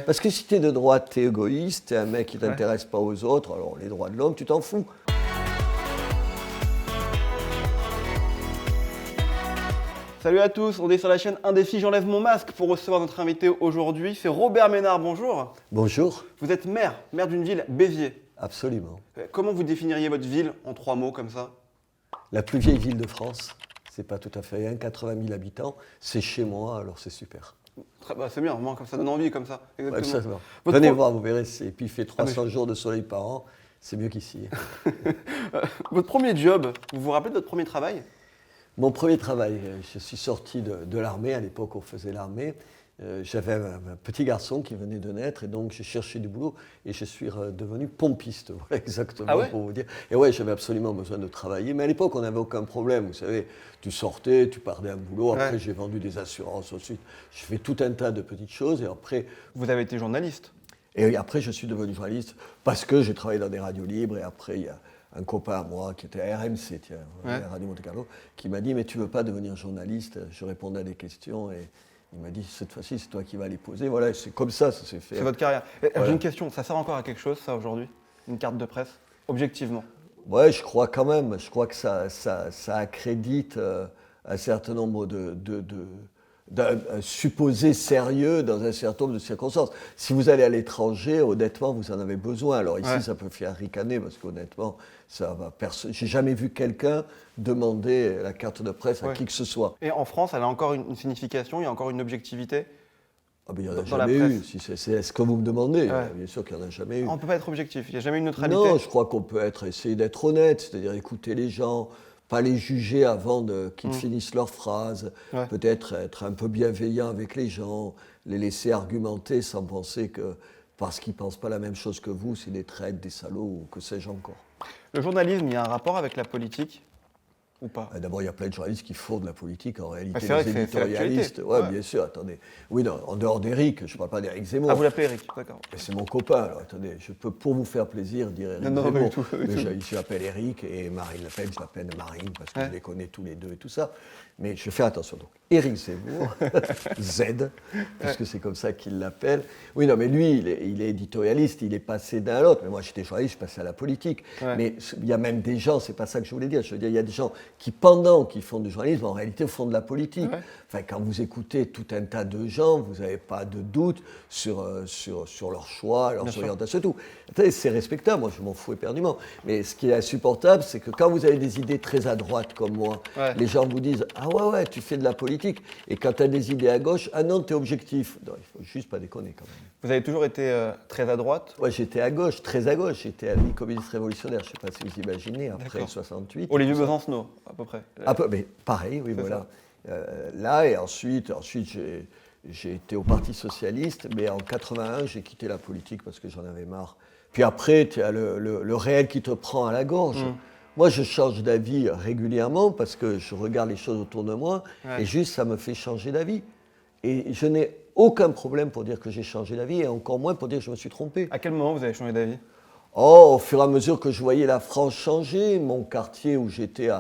Parce que si t'es de droite, t'es égoïste, t'es un mec qui t'intéresse pas aux autres, alors les droits de l'homme, tu t'en fous. Salut à tous, on est sur la chaîne Un Défi, j'enlève mon masque pour recevoir notre invité aujourd'hui. C'est Robert Ménard, bonjour. Bonjour. Vous êtes maire d'une ville, Béziers. Absolument. Comment vous définiriez votre ville en 3 mots comme ça? La plus vieille ville de France, c'est pas tout à fait, 80 000 habitants, c'est chez moi, alors c'est super. C'est bien, moi, comme ça donne envie, comme ça. Exactement. Venez voir, vous verrez, et puis il fait 300 jours de soleil par an, c'est mieux qu'ici. Votre premier job, vous vous rappelez de votre premier travail? Mon premier travail, je suis sorti de l'armée, à l'époque on faisait l'armée. J'avais un petit garçon qui venait de naître et donc j'ai cherché du boulot et je suis devenu pompiste, voilà exactement pour vous dire. Et ouais, j'avais absolument besoin de travailler, mais à l'époque on n'avait aucun problème, vous savez, tu sortais, tu perdais un boulot, après j'ai vendu des assurances ensuite, je fais tout un tas de petites choses et après... Vous avez été journaliste? Et après je suis devenu journaliste parce que j'ai travaillé dans des radios libres et après il y a un copain à moi qui était à RMC, Radio Monte Carlo, qui m'a dit « mais tu veux pas devenir journaliste ?» Je répondais à des questions et il m'a dit « cette fois-ci, c'est toi qui vas les poser ». Voilà, c'est comme ça s'est fait. C'est votre carrière. Voilà. J'ai une question, ça sert encore à quelque chose, ça, aujourd'hui? Une carte de presse, objectivement? Ouais, je crois quand même. Je crois que ça accrédite un certain nombre d'un supposé sérieux dans un certain nombre de circonstances. Si vous allez à l'étranger, honnêtement, vous en avez besoin. Alors ici, ça peut faire ricaner parce qu'honnêtement, ça va personne. J'ai jamais vu quelqu'un demander la carte de presse à qui que ce soit. Et en France, elle a encore une signification, il y a encore une objectivité? Ah ben, il n'y en a jamais eu, si c'est ce que vous me demandez. Bien sûr qu'il n'y en a jamais eu. On ne peut pas être objectif, il n'y a jamais eu une neutralité? Non, je crois qu'on peut essayer d'être honnête, c'est-à-dire écouter les gens, pas les juger avant qu'ils finissent leur phrase, peut-être être un peu bienveillant avec les gens, les laisser argumenter sans penser que parce qu'ils ne pensent pas la même chose que vous, c'est des traites, des salauds ou que sais-je encore. Le journalisme, il y a un rapport avec la politique ou pas? D'abord, il y a plein de journalistes qui font de la politique, en réalité, c'est vrai des éditorialistes. Bien sûr, attendez. Oui, non, en dehors d'Éric, je ne parle pas d'Éric Zemmour. Ah, vous l'appelez Éric, d'accord. C'est mon copain, alors attendez, je peux, pour vous faire plaisir, dire Éric Zemmour. Mais je l'appelle Éric et Marine Le Pen, je l'appelle Marine, parce que je les connais tous les deux et tout ça. Mais je fais attention, donc. Éric Zemmour, Z, puisque c'est comme ça qu'il l'appelle. Oui, non, mais lui, il est éditorialiste, il est passé d'un à l'autre. Mais moi, j'étais journaliste, je passais à la politique. Mais il y a même des gens, c'est pas ça que je voulais dire. Je veux dire, il y a des gens qui, pendant qu'ils font du journalisme, en réalité, font de la politique. Enfin, quand vous écoutez tout un tas de gens, vous n'avez pas de doute sur leur choix, leur orientation et tout. C'est respectable, moi, je m'en fous éperdument. Mais ce qui est insupportable, c'est que quand vous avez des idées très à droite comme moi, les gens vous disent « Ah ouais, tu fais de la politique ». Et quand tu as des idées à gauche, ah non, tu es objectif. Non, il ne faut juste pas déconner quand même. Vous avez toujours été très à droite? Ouais, j'étais à gauche, très à gauche. J'étais à la Ligue communiste révolutionnaire, je ne sais pas si vous imaginez, après 68. Olivier Besancenot, à peu près. Mais pareil, oui, voilà. Là, et ensuite j'ai été au Parti socialiste, mais en 81, j'ai quitté la politique parce que j'en avais marre. Puis après, tu as le réel qui te prend à la gorge. Moi, je change d'avis régulièrement parce que je regarde les choses autour de moi et juste, ça me fait changer d'avis. Et je n'ai aucun problème pour dire que j'ai changé d'avis et encore moins pour dire que je me suis trompé. À quel moment vous avez changé d'avis? Au fur et à mesure que je voyais la France changer, mon quartier où j'étais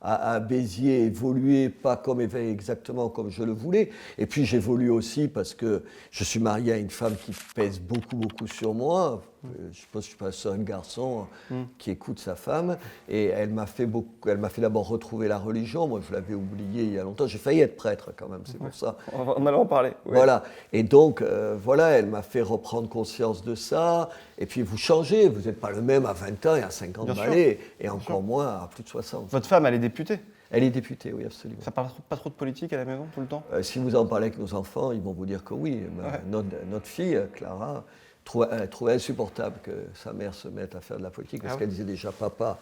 à Béziers évoluait pas exactement comme je le voulais. Et puis j'évolue aussi parce que je suis marié à une femme qui pèse beaucoup, beaucoup sur moi. Je pense que je suis pas le seul garçon qui écoute sa femme. Et elle m'a fait d'abord retrouver la religion. Moi, je l'avais oublié il y a longtemps. J'ai failli être prêtre quand même, c'est pour ça. On allait en parler. Voilà. Et donc, elle m'a fait reprendre conscience de ça. Et puis, vous changez. Vous n'êtes pas le même à 20 ans et à 50 balais. Et encore moins à plus de 60. Votre femme, elle est députée? Elle est députée, oui, absolument. Ça parle pas trop de politique à la maison, tout le temps? Si vous en parlez avec nos enfants, ils vont vous dire que oui. Notre fille, Clara, trouvait insupportable que sa mère se mette à faire de la politique parce qu'elle disait déjà papa.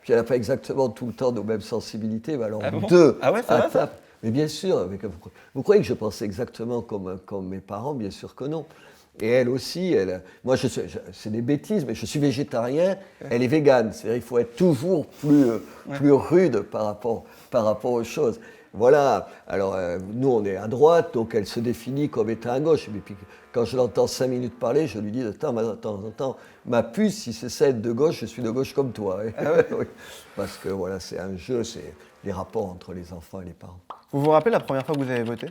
Puis elle n'a pas exactement tout le temps nos mêmes sensibilités, mais alors deux à table. Mais bien sûr, vous croyez que je pensais exactement comme mes parents? Bien sûr que non. Et elle aussi, moi c'est des bêtises, mais je suis végétarien, elle est végane. C'est-à-dire qu'il faut être toujours plus rude par rapport aux choses. Voilà, alors nous on est à droite, donc elle se définit comme étant à gauche. Et puis quand je l'entends 5 minutes parler, je lui dis de temps en temps, ma puce, si c'est celle de gauche, je suis de gauche comme toi. Oui. Parce que voilà, c'est un jeu, c'est les rapports entre les enfants et les parents. Vous vous rappelez la première fois que vous avez voté?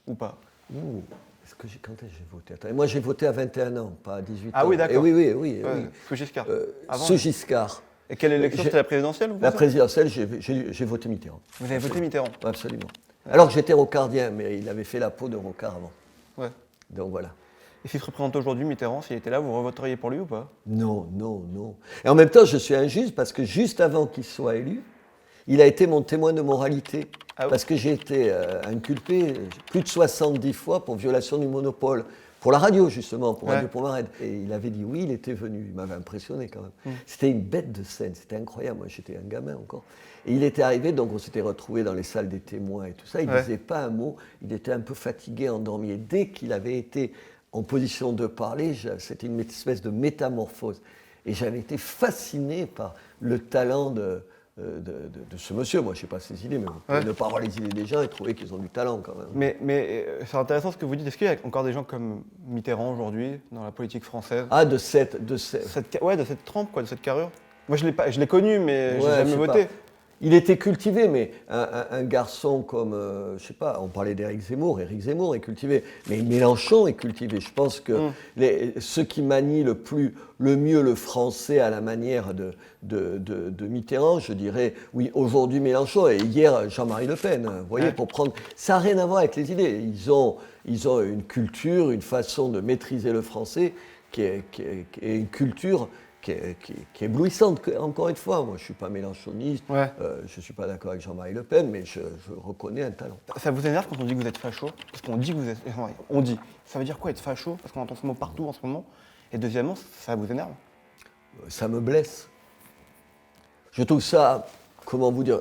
Ou pas? Quand est-ce que j'ai voté? Attendez, moi, j'ai voté à 21 ans, pas à 18 ans. Ah oui, d'accord. Oui. Sous Giscard. Sous Giscard. Et quelle élection? C'était la présidentielle? La présidentielle, j'ai voté Mitterrand. Vous avez voté Mitterrand? Absolument. Alors que j'étais rocardien, mais il avait fait la peau de rocard avant. Ouais. Donc voilà. Et s'il se représente aujourd'hui, Mitterrand, s'il était là, vous revoteriez pour lui ou pas? Non. Et en même temps, je suis injuste parce que juste avant qu'il soit élu, il a été mon témoin de moralité. Ah oui? Parce que j'ai été inculpé plus de 70 fois pour violation du monopole. Pour la radio, justement, pour Radio Pomarède. Et il avait dit oui, il était venu. Il m'avait impressionné quand même. C'était une bête de scène, c'était incroyable. Moi, j'étais un gamin encore. Et il était arrivé, donc on s'était retrouvés dans les salles des témoins et tout ça. Il ne disait pas un mot. Il était un peu fatigué, endormi. Et dès qu'il avait été en position de parler, c'était une espèce de métamorphose. Et j'avais été fasciné par le talent de ce monsieur. Moi, je ne sais pas ses idées, mais vous pouvez ne pas avoir les idées des gens et trouver qu'ils ont du talent quand même. Mais c'est intéressant ce que vous dites. Est-ce qu'il y a encore des gens comme Mitterrand aujourd'hui dans la politique française? Ah, de cette trempe, quoi, de cette carrure. Moi, je l'ai connu, mais je n'ai jamais voté. Il était cultivé, mais un garçon comme, je sais pas, on parlait d'Éric Zemmour est cultivé, mais Mélenchon est cultivé. Je pense que ceux qui manient le mieux le français à la manière de Mitterrand, je dirais, oui, aujourd'hui Mélenchon et hier Jean-Marie Le Pen, vous voyez, pour prendre, ça n'a rien à voir avec les idées. Ils ont une culture, une façon de maîtriser le français qui est une culture qui est éblouissante, encore une fois. Moi, je ne suis pas mélenchoniste, je ne suis pas d'accord avec Jean-Marie Le Pen, mais je reconnais un talent. Ça vous énerve quand on dit que vous êtes facho? Parce qu'on dit que vous êtes... On dit. Ça veut dire quoi être facho? Parce qu'on entend ce mot partout en ce moment. Et deuxièmement, ça vous énerve? Ça me blesse. Je trouve ça, comment vous dire,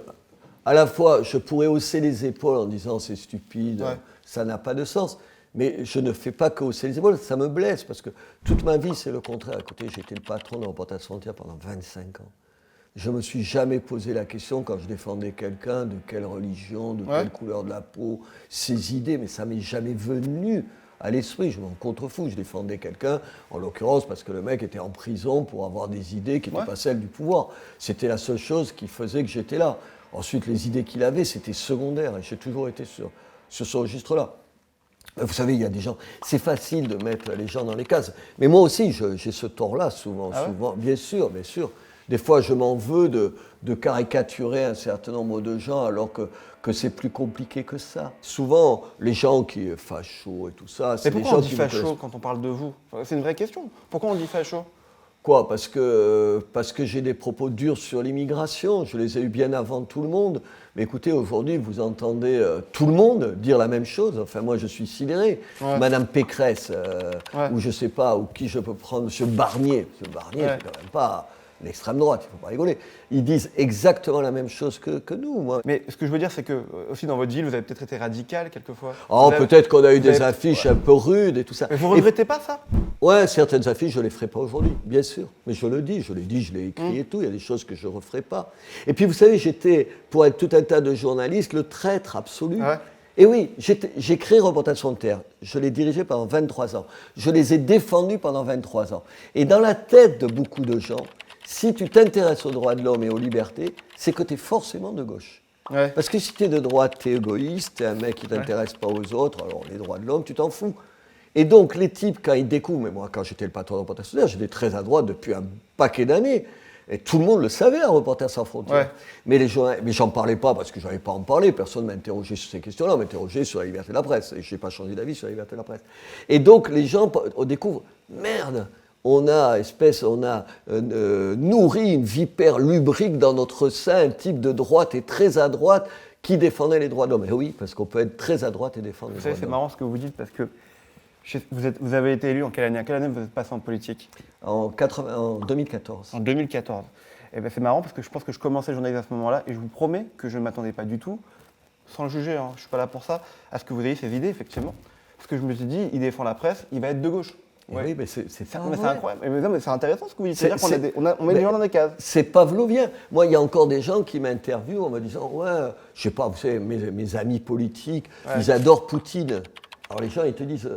à la fois, je pourrais hausser les épaules en disant c'est stupide, ça n'a pas de sens. Mais je ne fais pas que hausser les épaules, ça me blesse, parce que toute ma vie, c'est le contraire. À côté, j'ai été le patron de Reporters sans frontières pendant 25 ans. Je ne me suis jamais posé la question, quand je défendais quelqu'un, de quelle religion, de quelle couleur de la peau, ses idées, mais ça ne m'est jamais venu à l'esprit. Je m'en contrefous. Je défendais quelqu'un, en l'occurrence, parce que le mec était en prison pour avoir des idées qui n'étaient pas celles du pouvoir. C'était la seule chose qui faisait que j'étais là. Ensuite, les idées qu'il avait, c'était secondaire, et j'ai toujours été sur ce registre-là. Vous savez, il y a des gens, c'est facile de mettre les gens dans les cases. Mais moi aussi, j'ai ce tort-là souvent, bien sûr. Des fois, je m'en veux de caricaturer un certain nombre de gens alors que c'est plus compliqué que ça. Souvent, les gens qui sont fachos et tout ça, c'est des gens qui... Pourquoi on dit facho quand on parle de vous? C'est une vraie question. Pourquoi on dit facho? Quoi? Parce que j'ai des propos durs sur l'immigration. Je les ai eus bien avant tout le monde. Mais écoutez, aujourd'hui, vous entendez tout le monde dire la même chose. Enfin, moi, je suis sidéré. Madame Pécresse, ou je ne sais pas, ou qui je peux prendre, Monsieur Barnier. Monsieur Barnier, c'est quand même pas l'extrême droite, il ne faut pas rigoler. Ils disent exactement la même chose que nous. Moi. Mais ce que je veux dire, c'est que aussi dans votre ville, vous avez peut-être été radical quelquefois. Peut-être qu'on a eu des affiches un peu rudes et tout ça. Mais vous ne regrettez pas ça? Ouais, certaines affiches, je ne les ferai pas aujourd'hui, bien sûr. Mais je le dis, je l'ai écrit et tout. Il y a des choses que je ne referai pas. Et puis, vous savez, j'étais, pour être tout un tas de journalistes, le traître absolu. Et oui, j'ai créé Reporters sans frontières. Je l'ai dirigé pendant 23 ans. Je les ai défendus pendant 23 ans. Et dans la tête de beaucoup de gens, si tu t'intéresses aux droits de l'homme et aux libertés, c'est que tu es forcément de gauche. Parce que si tu es de droite, tu es égoïste, tu es un mec qui ne t'intéresse pas aux autres, alors les droits de l'homme, tu t'en fous. Et donc, les types, quand ils découvrent, mais moi, quand j'étais le patron de Reporters sans frontières, j'étais très à droite depuis un paquet d'années. Et tout le monde le savait, Reporters sans frontières. Mais j'en parlais pas parce que je n'avais pas à en parler. Personne ne m'a interrogé sur ces questions-là. On m'interrogeait sur la liberté de la presse. Et je n'ai pas changé d'avis sur la liberté de la presse. Et donc, les gens découvrent, merde, on a nourri une vipère lubrique dans notre sein, un type de droite et très à droite qui défendait les droits de l'homme. Et oui, parce qu'on peut être très à droite et défendre les droits de l'homme. C'est marrant ce que vous dites parce que vous avez été élu en quelle année? En quelle année vous êtes passé en politique? En 2014. En 2014. Et c'est marrant parce que je pense que je commençais le journalisme à ce moment-là et je vous promets que je ne m'attendais pas du tout, sans le juger, je ne suis pas là pour ça, à ce que vous ayez ces idées, effectivement. Parce que je me suis dit, il défend la presse, il va être de gauche. Oui, mais c'est incroyable. Mais c'est intéressant ce que vous dites. C'est-à-dire qu'on met les gens dans des cases. C'est pavlovien. Moi, il y a encore des gens qui m'interviewent en me disant je sais pas, vous savez, mes amis politiques, ils adorent Poutine. Alors les gens, ils te disent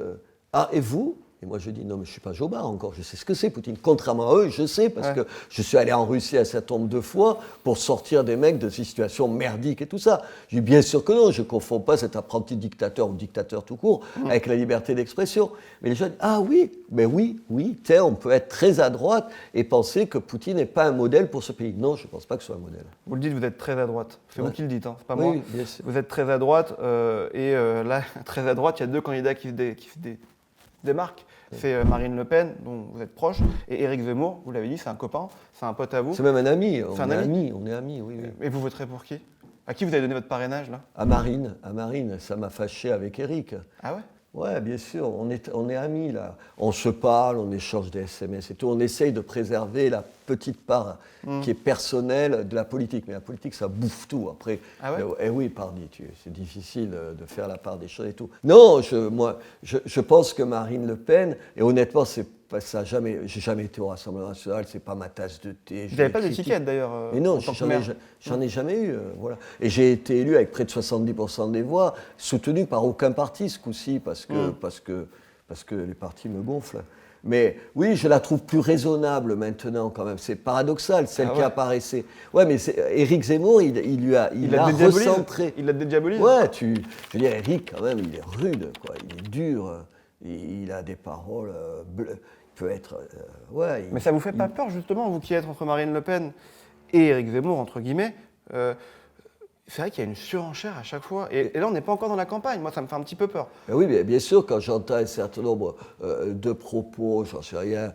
et vous? Et moi, je dis, non, mais je ne suis pas Jobard encore, je sais ce que c'est, Poutine. Contrairement à eux, je sais, parce que je suis allé en Russie un certain nombre de fois pour sortir des mecs de ces situations merdiques et tout ça. Je dis, bien sûr que non, je ne confonds pas cet apprenti dictateur ou dictateur tout court avec la liberté d'expression. Mais les gens disent, ah oui, mais oui, on peut être très à droite et penser que Poutine n'est pas un modèle pour ce pays. Non, je ne pense pas que ce soit un modèle. Vous le dites, vous êtes très à droite. C'est vous qui le dites, hein, c'est pas oui, moi. Bien sûr. Vous êtes très à droite, là, très à droite, il y a 2 candidats qui se démarquent. C'est Marine Le Pen, dont vous êtes proche, et Éric Zemmour, vous l'avez dit, c'est un copain, c'est un pote à vous. C'est même un ami, on est amis, oui. Et vous voterez pour qui? À qui vous avez donné votre parrainage, là? À Marine, ça m'a fâché avec Éric. Ah ouais? Ouais, bien sûr, on est amis là. On se parle, on échange des SMS et tout. On essaye de préserver la petite part qui est personnelle de la politique. Mais la politique, ça bouffe tout après. Ah ouais? Eh oui, pardi, c'est difficile de faire la part des choses et tout. Non, je pense que Marine Le Pen, et honnêtement, j'ai jamais été au Rassemblement national, c'est pas ma tasse de thé. Vous n'avez pas d'étiquette d'ailleurs. Mais non, j'en ai jamais eu. Voilà. Et j'ai été élu avec près de 70% des voix, soutenu par aucun parti ce coup-ci, parce que les partis me gonflent. Mais oui, je la trouve plus raisonnable maintenant quand même. C'est paradoxal, celle qui apparaissait. Ouais, mais Éric Zemmour, il l'a recentré. Il l'a dédiabolisé. Ouais, je veux dire, Éric quand même, il est rude, quoi. Il est dur. Il a des paroles bleues. Il peut être. Mais ça vous fait pas peur justement, vous qui êtes entre Marine Le Pen et Éric Zemmour entre guillemets? C'est vrai qu'il y a une surenchère à chaque fois. Et là, on n'est pas encore dans la campagne. Moi, ça me fait un petit peu peur. Oui, bien sûr, quand j'entends un certain nombre de propos, j'en sais rien,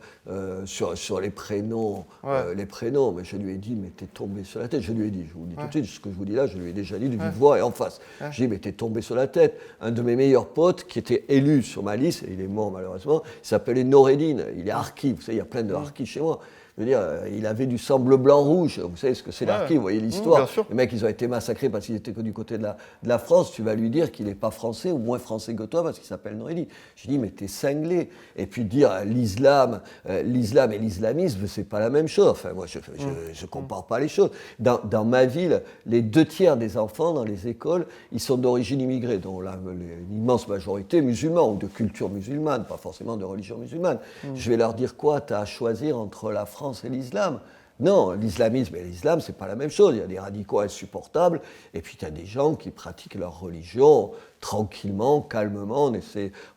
sur les prénoms, mais je lui ai dit, mais t'es tombé sur la tête. Je lui ai dit, je vous dis tout de suite, ce que je vous dis là, je lui ai déjà dit de vive voix et en face. J'ai dit, mais t'es tombé sur la tête. Un de mes meilleurs potes, qui était élu sur ma liste, et il est mort malheureusement, il s'appelait Noureddine. Il est harki, vous savez, il y a plein de harkis chez moi. Je veux dire, il avait du sang bleu, blanc, rouge. Vous savez ce que c'est l'Arki, vous voyez l'histoire. Les mecs, ils ont été massacrés parce qu'ils étaient que du côté de la France. Tu vas lui dire qu'il n'est pas français ou moins français que toi parce qu'il s'appelle Noureddine. Je dis, mais t'es cinglé. Et puis dire l'islam et l'islamisme, c'est pas la même chose. Enfin, moi, je compare pas les choses. Dans ma ville, les 2/3 des enfants dans les écoles, ils sont d'origine immigrée, dont l'immense majorité musulmane ou de culture musulmane, pas forcément de religion musulmane. Je vais leur dire quoi? T'as à choisir entre la France et l'islam. Non, l'islamisme et l'islam, c'est pas la même chose. Il y a des radicaux insupportables, et puis il y a des gens qui pratiquent leur religion tranquillement, calmement,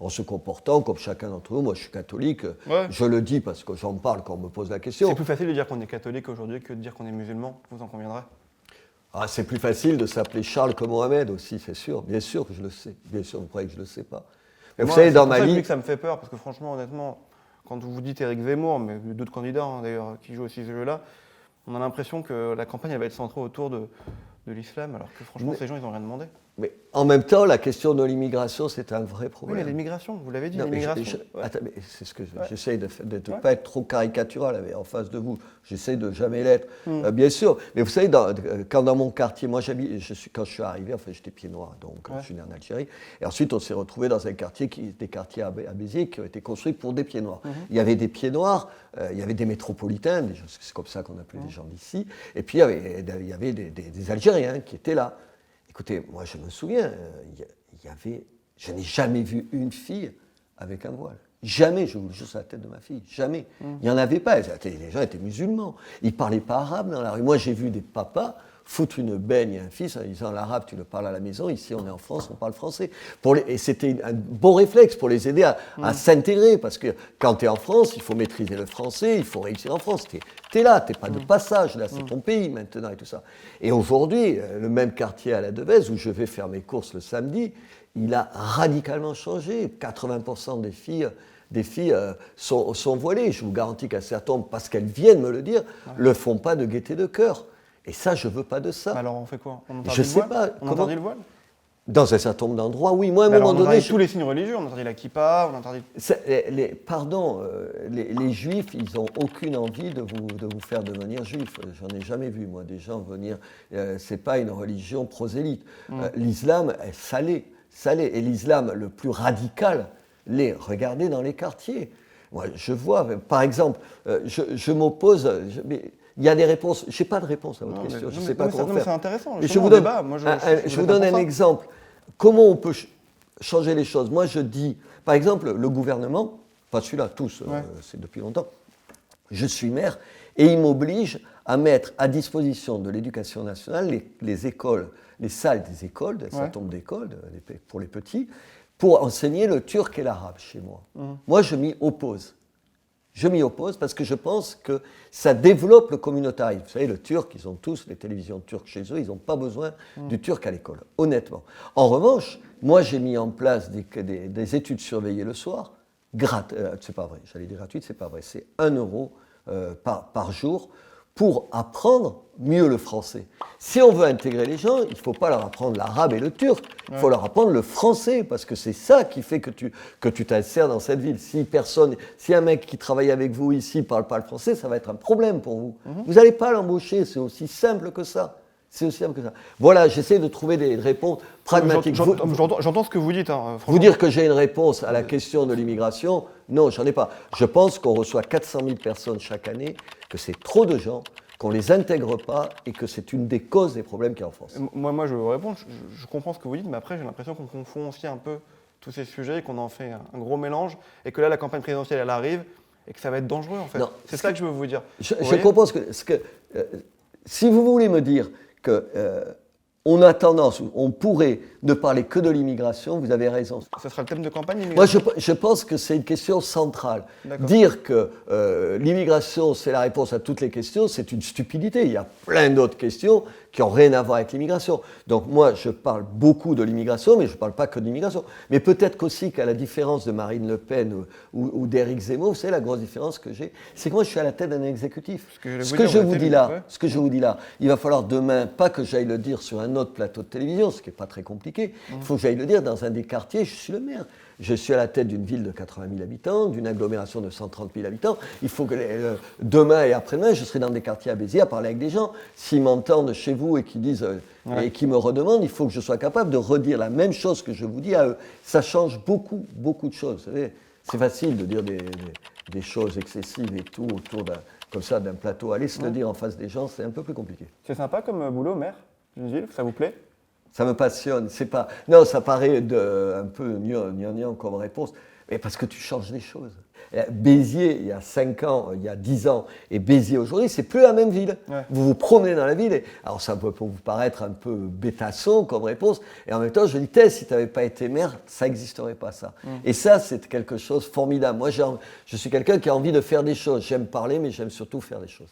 en se comportant comme chacun d'entre nous. Moi, je suis catholique, je le dis parce que j'en parle quand on me pose la question. C'est plus facile de dire qu'on est catholique aujourd'hui que de dire qu'on est musulman, vous en conviendrez? Ah, c'est plus facile de s'appeler Charles que Mohamed aussi, c'est sûr. Bien sûr que je le sais. Bien sûr, vous croyez que je le sais pas. Mais vous savez, dans ma vie... Ça me fait peur, parce que franchement, honnêtement... Quand vous dites Éric Zemmour, mais d'autres candidats d'ailleurs qui jouent aussi ce jeu-là, on a l'impression que la campagne elle va être centrée autour de l'islam, alors que franchement ces gens ils n'ont rien demandé. Mais en même temps, la question de l'immigration, c'est un vrai problème. Oui, mais l'immigration, vous l'avez dit, l'immigration. Attends, mais c'est ce que j'essaye de ne pas être trop caricatural en face de vous. J'essaie de jamais l'être, bien sûr. Mais vous savez, quand dans mon quartier, moi quand je suis arrivé, enfin j'étais pied noir, donc je suis né en Algérie. Et ensuite, on s'est retrouvé dans un quartier des quartiers à Béziers qui ont été construits pour des pieds noirs. Il y avait des pieds noirs, il y avait des métropolitains, c'est comme ça qu'on appelait les gens d'ici. Et puis il y avait des Algériens qui étaient là. Écoutez, moi je me souviens, je n'ai jamais vu une fille avec un voile. Jamais, je vous le jure sur la tête de ma fille, jamais. Il n'y en avait pas, les gens étaient musulmans. Ils ne parlaient pas arabe dans la rue. Moi j'ai vu des papas foutre une baigne à un fils en disant l'arabe tu le parles à la maison, ici on est en France, on parle français. Et c'était un bon réflexe pour les aider à s'intégrer, parce que quand tu es en France, il faut maîtriser le français, il faut réussir en France. Tu es là, tu n'es pas de passage, là c'est ton pays maintenant et tout ça. Et aujourd'hui, le même quartier à la Devèze, où je vais faire mes courses le samedi, il a radicalement changé. 80% des filles sont voilées. Je vous garantis qu'un certain nombre, parce qu'elles viennent me le dire, ne le font pas de gaieté de cœur. Et ça, je ne veux pas de ça. Alors on fait quoi? On interdit je ne sais pas. On interdit le voile? Dans un certain nombre d'endroits, oui. Moi, à un moment donné. On interdit tous les signes religieux, on interdit la kippa, on interdit. Les juifs, ils n'ont aucune envie de vous faire devenir juif. J'en ai jamais vu, moi, des gens venir. C'est pas une religion prosélyte. L'islam est salé. Et l'islam le plus radical, regardez dans les quartiers. Moi, je vois, par exemple, je m'oppose. Il y a des réponses. Je n'ai pas de réponse à votre question. Je ne sais pas comment faire. C'est intéressant. Je vous donne un exemple. Comment on peut changer les choses? Moi, je dis, par exemple, le gouvernement, pas celui-là, tous, c'est depuis longtemps. Je suis maire et il m'oblige à mettre à disposition de l'éducation nationale les écoles, les salles des écoles, d'un certain nombre d'écoles pour les petits, pour enseigner le turc et l'arabe chez moi. Moi, je m'y oppose. Je m'y oppose parce que je pense que ça développe le communautarisme. Vous savez, le turc, ils ont tous les télévisions turques chez eux, ils n'ont pas besoin du turc à l'école, honnêtement. En revanche, moi, j'ai mis en place des études surveillées le soir, c'est pas vrai, j'allais dire gratuites, c'est pas vrai, c'est 1 euro par jour pour apprendre mieux le français. Si on veut intégrer les gens, il ne faut pas leur apprendre l'arabe et le turc, il faut leur apprendre le français, parce que c'est ça qui fait que tu t'insères dans cette ville. Si un mec qui travaille avec vous ici ne parle pas le français, ça va être un problème pour vous. Vous n'allez pas l'embaucher, c'est aussi simple que ça. C'est aussi simple que ça. Voilà, j'essaie de trouver des réponses pragmatiques. J'entends ce que vous dites. Vous dire que j'ai une réponse à la question de l'immigration, non, j'en ai pas. Je pense qu'on reçoit 400 000 personnes chaque année, que c'est trop de gens, qu'on ne les intègre pas et que c'est une des causes des problèmes qu'il y a en France. Moi je réponds, je comprends ce que vous dites, mais après j'ai l'impression qu'on confond aussi un peu tous ces sujets et qu'on en fait un gros mélange et que là la campagne présidentielle elle arrive et que ça va être dangereux en fait. C'est ça que je veux vous dire. Je comprends si vous voulez me dire que on a tendance, on pourrait ne parler que de l'immigration, vous avez raison. Ça sera le thème de campagne, Moi, je pense que c'est une question centrale. Dire que l'immigration, c'est la réponse à toutes les questions, c'est une stupidité. Il y a plein d'autres questions qui n'ont rien à voir avec l'immigration. Donc moi, je parle beaucoup de l'immigration, mais je ne parle pas que de l'immigration. Mais peut-être qu'aussi qu'à la différence de Marine Le Pen ou d'Éric Zemmour, vous savez, la grosse différence que j'ai, c'est que moi, je suis à la tête d'un exécutif. Ce que je vous dis là, il va falloir demain, pas que j'aille le dire sur un autre plateau de télévision, ce qui n'est pas très compliqué, il faut que j'aille le dire dans un des quartiers, je suis le maire. Je suis à la tête d'une ville de 80 000 habitants, d'une agglomération de 130 000 habitants. Il faut que demain et après-demain, je serai dans des quartiers à Béziers à parler avec des gens. S'ils m'entendent chez vous et qu'ils disent et qui me redemandent, il faut que je sois capable de redire la même chose que je vous dis à eux. Ça change beaucoup, beaucoup de choses. Vous savez, c'est facile de dire des choses excessives et tout autour d'un plateau. Aller se le dire en face des gens, c'est un peu plus compliqué. C'est sympa comme boulot, maire d'une ville, ça vous plaît ? Ça me passionne. Non, ça paraît un peu gnangnan comme réponse, mais parce que tu changes les choses. Béziers, il y a 5 ans, il y a 10 ans, et Béziers aujourd'hui, c'est plus la même ville. Vous vous promenez dans la ville, alors ça peut vous paraître un peu bêtasson comme réponse, et en même temps, je dis, si tu n'avais pas été maire, ça n'existerait pas ça. Et ça, c'est quelque chose de formidable. Moi, je suis quelqu'un qui a envie de faire des choses. J'aime parler, mais j'aime surtout faire des choses.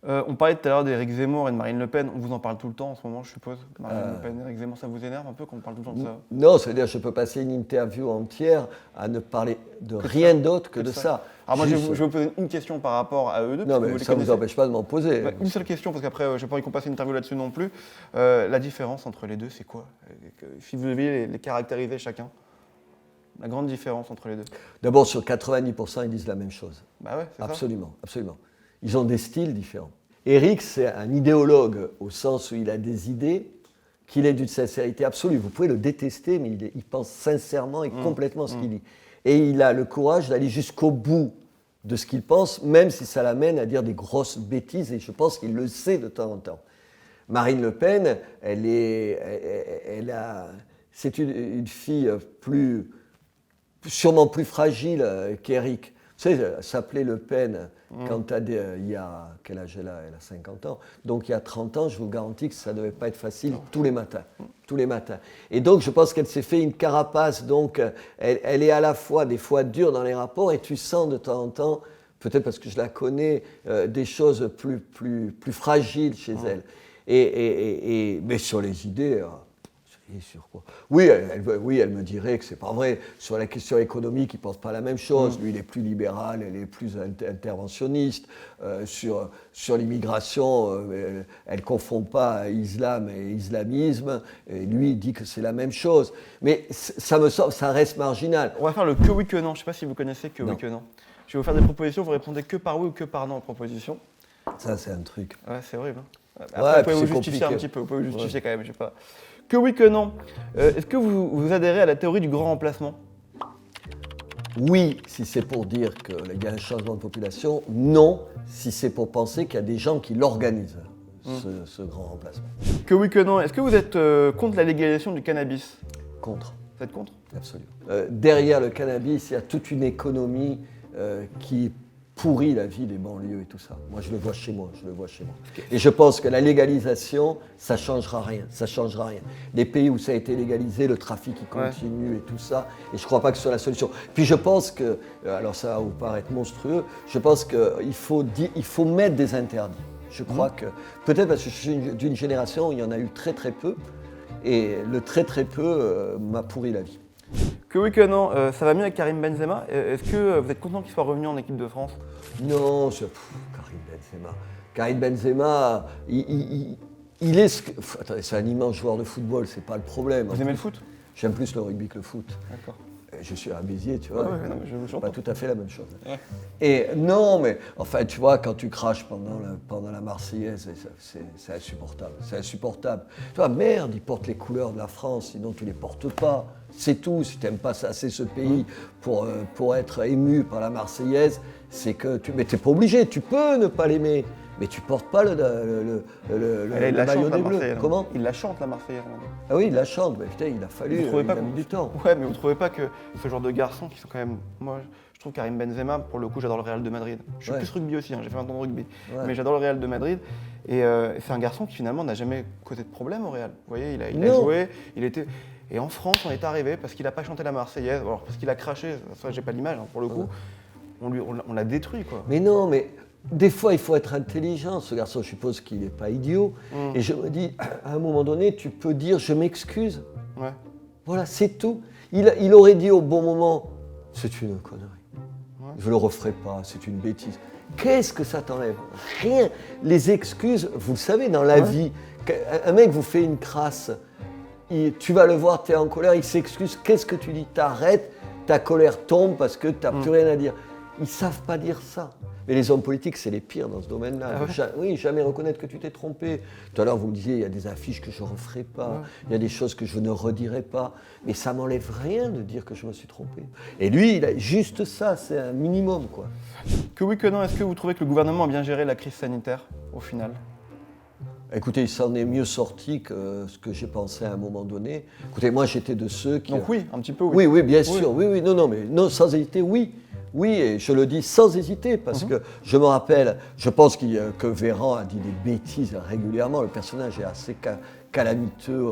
On parlait tout à l'heure d'Éric Zemmour et de Marine Le Pen. On vous en parle tout le temps en ce moment, je suppose. Marine Le Pen, Éric Zemmour, ça vous énerve un peu qu'on parle tout le temps de ça ? Non, c'est-à-dire je peux passer une interview entière à ne parler de rien d'autre que de ça. Alors moi, je vais vous poser une question par rapport à eux deux. Non, mais ça ne vous empêche pas de m'en poser. Une seule question, parce qu'après, je n'ai pas envie qu'on passe une interview là-dessus non plus. La différence entre les deux, c'est quoi ? Si vous deviez les caractériser chacun, la grande différence entre les deux. D'abord, sur 90%, ils disent la même chose. Bah ouais, c'est absolument, ça. Absolument. Ils ont des styles différents. Éric, c'est un idéologue au sens où il a des idées, qu'il est d'une sincérité absolue. Vous pouvez le détester, mais il pense sincèrement et complètement ce qu'il dit. Et il a le courage d'aller jusqu'au bout de ce qu'il pense, même si ça l'amène à dire des grosses bêtises, et je pense qu'il le sait de temps en temps. Marine Le Pen, c'est une fille sûrement plus fragile qu'Éric. Vous savez, elle s'appelait Le Pen quand il y a, quel âge elle a ? Elle a 50 ans. Donc il y a 30 ans, je vous garantis que ça ne devait pas être facile tous les matins. Tous les matins. Et donc je pense qu'elle s'est fait une carapace. Donc elle est à la fois des fois dure dans les rapports et tu sens de temps en temps, peut-être parce que je la connais, des choses plus fragiles chez elle. Mais sur les idées... Sur quoi ? Oui, elle me dirait que c'est pas vrai. Sur la question économique, il ne pense pas la même chose. Lui, il est plus libéral, elle est plus interventionniste. Sur l'immigration, elle ne confond pas islam et islamisme. Et lui, il dit que c'est la même chose. Mais ça me semble, ça reste marginal. On va faire le que oui, que non. Je ne sais pas si vous connaissez que oui, que non. Je vais vous faire des propositions, vous répondez que par oui ou que par non aux propositions. Ça, c'est un truc. Ouais, c'est horrible. Hein. Après, vous pouvez vous justifier un petit peu. Vous pouvez vous justifier quand même, je sais pas. Que oui, que non. Est-ce que vous adhérez à la théorie du grand remplacement ? Oui, si c'est pour dire qu'il y a un changement de population. Non, si c'est pour penser qu'il y a des gens qui l'organisent, ce grand remplacement. Que oui, que non. Est-ce que vous êtes contre la légalisation du cannabis ? Contre. Vous êtes contre? Absolument. Derrière le cannabis, il y a toute une économie qui pourrit la vie des banlieues et tout ça. Moi, je le vois chez moi, Et je pense que la légalisation, ça changera rien, Les pays où ça a été légalisé, le trafic il continue et tout ça, et je crois pas que ce soit la solution. Puis je pense que, alors ça va vous paraître monstrueux, je pense qu'il faut mettre des interdits. Je crois que, peut-être parce que je suis d'une génération où il y en a eu très très peu, et le très très peu m'a pourri la vie. Que oui, que non, ça va mieux avec Karim Benzema. Est-ce que vous êtes content qu'il soit revenu en équipe de France? Non, Karim Benzema, il est... Attendez, c'est un immense joueur de football, c'est pas le problème. Vous aimez le foot? J'aime plus le rugby que le foot. D'accord. Je suis à Béziers, tu vois. C'est pas tout à fait la même chose. Ouais. Et non, mais enfin, tu vois, quand tu craches pendant la Marseillaise, c'est insupportable. C'est insupportable. Tu vois, merde, ils portent les couleurs de la France, sinon tu les portes pas. C'est tout. Si tu n'aimes pas assez ce pays pour être ému par la Marseillaise, c'est que mais t'es pas obligé. Tu peux ne pas l'aimer. Mais tu portes pas le maillot des Bleus. Comment? Il la chante, la Marseillaise. Ah oui, il la chante. Mais putain, il a fallu du temps. Ouais, mais vous trouvez pas que ce genre de garçons qui sont quand même... Moi, je trouve Karim Benzema, pour le coup, j'adore le Real de Madrid. Je suis plus rugby aussi, j'ai fait 20 ans de rugby. Mais j'adore le Real de Madrid. Et c'est un garçon qui finalement n'a jamais causé de problème au Real. Vous voyez, il a joué, il était... Et en France, on est arrivé parce qu'il n'a pas chanté la Marseillaise, alors parce qu'il a craché, ça j'ai pas l'image pour le coup, on l'a détruit quoi. Mais non, mais des fois il faut être intelligent, ce garçon je suppose qu'il n'est pas idiot, et je me dis, à un moment donné, tu peux dire je m'excuse. Ouais. Voilà, c'est tout. Il aurait dit au bon moment, c'est une connerie, je le referai pas, c'est une bêtise. Qu'est-ce que ça t'enlève? Rien. Les excuses, vous le savez, dans la vie, un mec vous fait une crasse, tu vas le voir, tu es en colère, il s'excuse, qu'est-ce que tu dis? T'arrêtes, ta colère tombe parce que tu n'as plus rien à dire. Ils ne savent pas dire ça. Mais les hommes politiques, c'est les pires dans ce domaine-là. Oui, jamais reconnaître que tu t'es trompé. Tout à l'heure, vous me disiez, il y a des affiches que je ne referai pas, il y a des choses que je ne redirai pas. Mais ça ne m'enlève rien de dire que je me suis trompé. Et lui, il a juste ça, c'est un minimum, quoi. Que oui, que non, est-ce que vous trouvez que le gouvernement a bien géré la crise sanitaire, au final? Écoutez, il s'en est mieux sorti que ce que j'ai pensé à un moment donné. Écoutez, moi, j'étais de ceux qui... Donc oui, un petit peu oui. Oui, bien sûr, oui, non, sans hésiter, oui. Oui, et je le dis sans hésiter, parce que je me rappelle, je pense que Véran a dit des bêtises régulièrement, le personnage est assez calamiteux,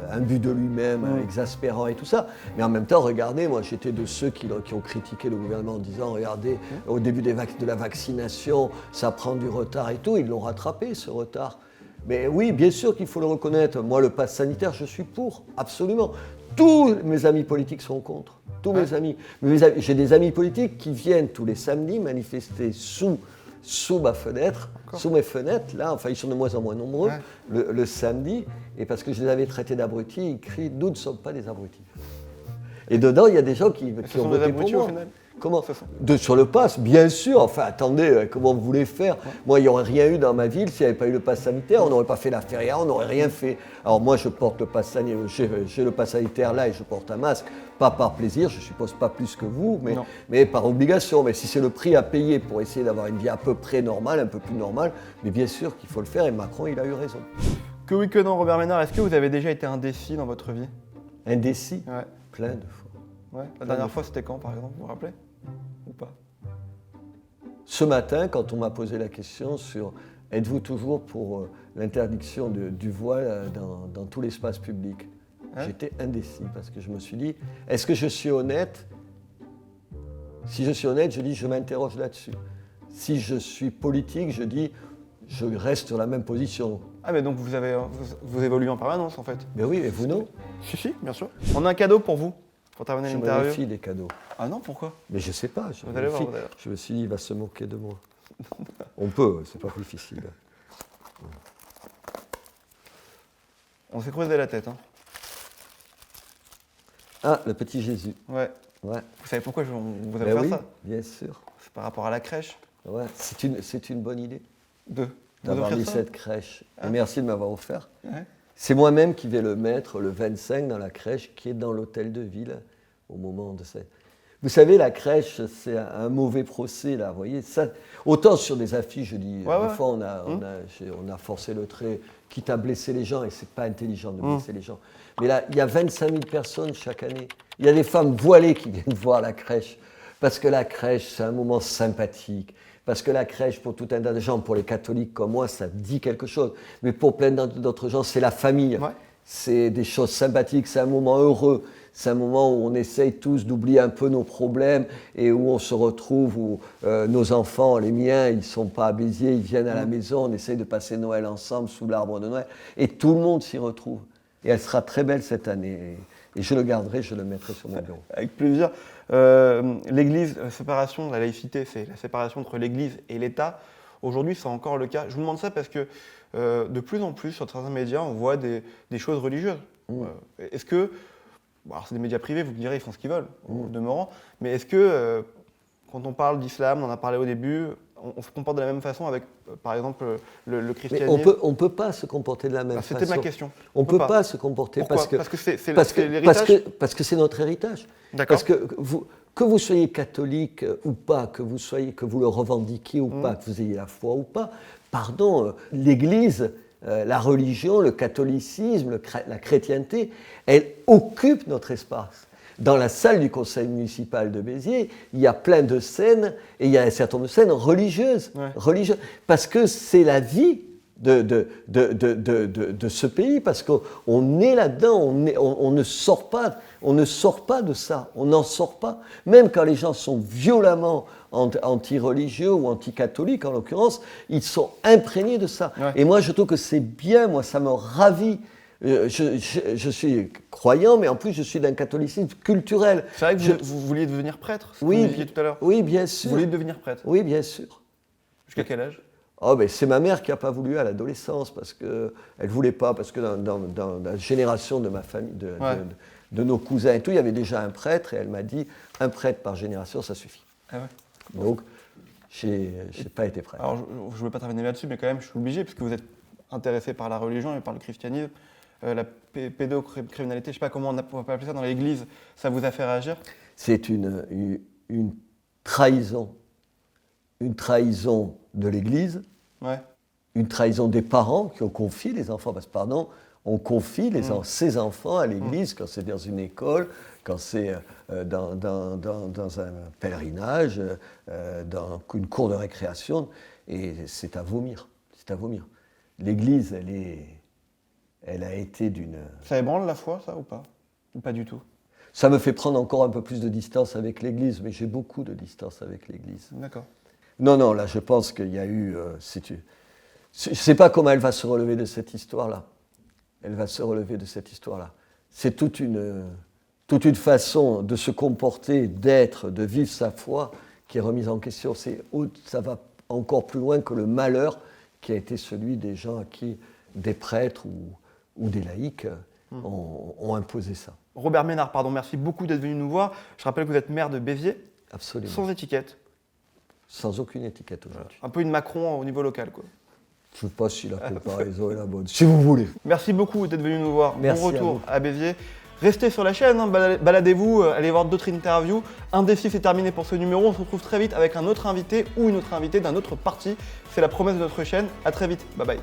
imbu de lui-même, exaspérant et tout ça. Mais en même temps, regardez, moi j'étais de ceux qui ont critiqué le gouvernement en disant, regardez, au début de la vaccination, ça prend du retard et tout, ils l'ont rattrapé ce retard. Mais oui, bien sûr qu'il faut le reconnaître. Moi, le pass sanitaire, je suis pour, absolument. Tous mes amis politiques sont contre. Tous mes amis. J'ai des amis politiques qui viennent tous les samedis manifester sous ma fenêtre, sous mes fenêtres. Là, enfin, ils sont de moins en moins nombreux le samedi. Et parce que je les avais traités d'abrutis, ils crient « Nous ne sommes pas des abrutis ». Et dedans, il y a des gens qui ont voté pour moi. Au final. Comment? Sur le pass, bien sûr. Enfin, attendez, comment vous voulez faire? Moi, il n'y aurait rien eu dans ma ville s'il n'y avait pas eu le pass sanitaire. On n'aurait pas fait la feria, on n'aurait rien fait. Alors moi, je porte le pass sanitaire, j'ai le pass sanitaire là et je porte un masque. Pas par plaisir, je suppose pas plus que vous, mais par obligation. Mais si c'est le prix à payer pour essayer d'avoir une vie à peu près normale, un peu plus normale, mais bien sûr qu'il faut le faire et Macron, il a eu raison. Que oui, que non, Robert Ménard, est-ce que vous avez déjà été indécis dans votre vie? Indécis? Ouais. Plein de fois. Ouais. La dernière fois, c'était quand, par exemple, vous vous rappelez? Ou pas? Ce matin, quand on m'a posé la question sur êtes-vous toujours pour l'interdiction du voile dans tout l'espace public, j'étais indécis parce que je me suis dit, est-ce que je suis honnête? Si je suis honnête, je dis je m'interroge là-dessus. Si je suis politique, je dis je reste sur la même position. Ah mais donc vous évoluez en permanence en fait? Mais oui, et vous non? Si, bien sûr. On a un cadeau pour vous. Pour terminer l'interview. Je me méfie des cadeaux. Ah non, pourquoi? Mais je sais pas. Vous allez voir. Je me suis dit, il va se moquer de moi. On peut, c'est pas plus difficile. On s'est creusé la tête. Hein. Ah, le petit Jésus. Ouais. Vous savez pourquoi vous avez fait ça? Bien sûr. C'est par rapport à la crèche. Ouais, c'est une bonne idée. D'avoir mis cette crèche. Et merci de m'avoir offert. Ouais. C'est moi-même qui vais le mettre le 25 dans la crèche qui est dans l'hôtel de ville au moment de cette... Vous savez, la crèche, c'est un mauvais procès, là, vous voyez. Ça, autant sur des affiches, je dis, des fois, on a forcé le trait, quitte à blesser les gens, et c'est pas intelligent de blesser les gens. Mais là, il y a 25 000 personnes chaque année. Il y a des femmes voilées qui viennent voir la crèche, parce que la crèche, c'est un moment sympathique. Parce que la crèche, pour tout un tas de gens, pour les catholiques comme moi, ça dit quelque chose. Mais pour plein d'autres gens, c'est la famille. Ouais. C'est des choses sympathiques, c'est un moment heureux. C'est un moment où on essaye tous d'oublier un peu nos problèmes et où on se retrouve, où nos enfants, les miens, ils ne sont pas à Béziers, ils viennent à la maison, on essaye de passer Noël ensemble sous l'arbre de Noël. Et tout le monde s'y retrouve. Et elle sera très belle cette année. Et je le garderai, je le mettrai sur mon bureau. Avec plaisir. L'Église, la séparation, la laïcité, c'est la séparation entre l'Église et l'État. Aujourd'hui, c'est encore le cas. Je vous demande ça parce que de plus en plus, sur certains médias, on voit des choses religieuses. Est-ce que, bon, alors c'est des médias privés, vous me direz, ils font ce qu'ils veulent, au demeurant, mais est-ce que, quand on parle d'islam, on en a parlé au début, on se comporte de la même façon avec, par exemple, le christianisme? Mais on peut pas se comporter de la même façon. C'était ma question. On peut pas se comporter. Pourquoi? Parce que c'est l'héritage. Parce que c'est notre héritage. D'accord. Parce que vous soyez catholique ou pas, que vous le revendiquiez ou pas, que vous ayez la foi ou pas, pardon, l'Église, la religion, le catholicisme, la chrétienté, elle occupe notre espace. Dans la salle du conseil municipal de Béziers, il y a plein de scènes, et il y a un certain nombre de scènes religieuses, parce que c'est la vie de ce pays, parce qu'on est là-dedans, on ne sort pas de ça, on n'en sort pas. Même quand les gens sont violemment anti-religieux ou anti-catholiques, en l'occurrence, ils sont imprégnés de ça. Ouais. Et moi, je trouve que c'est bien, moi, ça me ravit. Je suis croyant, mais en plus, je suis d'un catholicisme culturel. C'est vrai que vous vouliez devenir prêtre, ce que vous disiez tout à l'heure. Oui, bien sûr. Vous vouliez devenir prêtre? Oui, bien sûr. Jusqu'à quel âge? Oh, ben, c'est ma mère qui n'a pas voulu à l'adolescence, parce qu'elle ne voulait pas, parce que dans la génération de ma famille, de nos cousins et tout, il y avait déjà un prêtre, et elle m'a dit, un prêtre par génération, ça suffit. Ah ouais. Donc, je n'ai pas été prêtre. Alors, je ne voulais pas terminer là-dessus, mais quand même, je suis obligé, puisque vous êtes intéressé par la religion et par le christianisme. La pédocriminalité, je ne sais pas comment on peut appeler ça dans l'Église, ça vous a fait réagir? C'est une trahison. Une trahison de l'Église, une trahison des parents qui ont confié les enfants, parce que pardon, on confie ses enfants à l'Église quand c'est dans une école, quand c'est dans un pèlerinage, dans une cour de récréation, et c'est à vomir. C'est à vomir. L'Église, elle a été d'une... Ça ébranle la foi, ça, ou pas? Ou pas du tout? Ça me fait prendre encore un peu plus de distance avec l'Église, mais j'ai beaucoup de distance avec l'Église. D'accord. Non, là, je pense qu'il y a eu... je ne sais pas comment elle va se relever de cette histoire-là. Elle va se relever de cette histoire-là. C'est toute une façon de se comporter, d'être, de vivre sa foi qui est remise en question. Ça va encore plus loin que le malheur qui a été celui des gens à qui des prêtres ou des laïcs ont imposé ça. Robert Ménard, pardon, merci beaucoup d'être venu nous voir. Je rappelle que vous êtes maire de Béziers. Absolument. Sans étiquette. Sans aucune étiquette aujourd'hui. Un peu une Macron au niveau local, quoi. Je ne sais pas si la comparaison est la bonne, si vous voulez. Merci beaucoup d'être venu nous voir. Merci bon retour à Béziers. Restez sur la chaîne, baladez-vous, allez voir d'autres interviews. Un défi, c'est terminé pour ce numéro. On se retrouve très vite avec un autre invité ou une autre invitée d'un autre parti. C'est la promesse de notre chaîne. À très vite. Bye bye.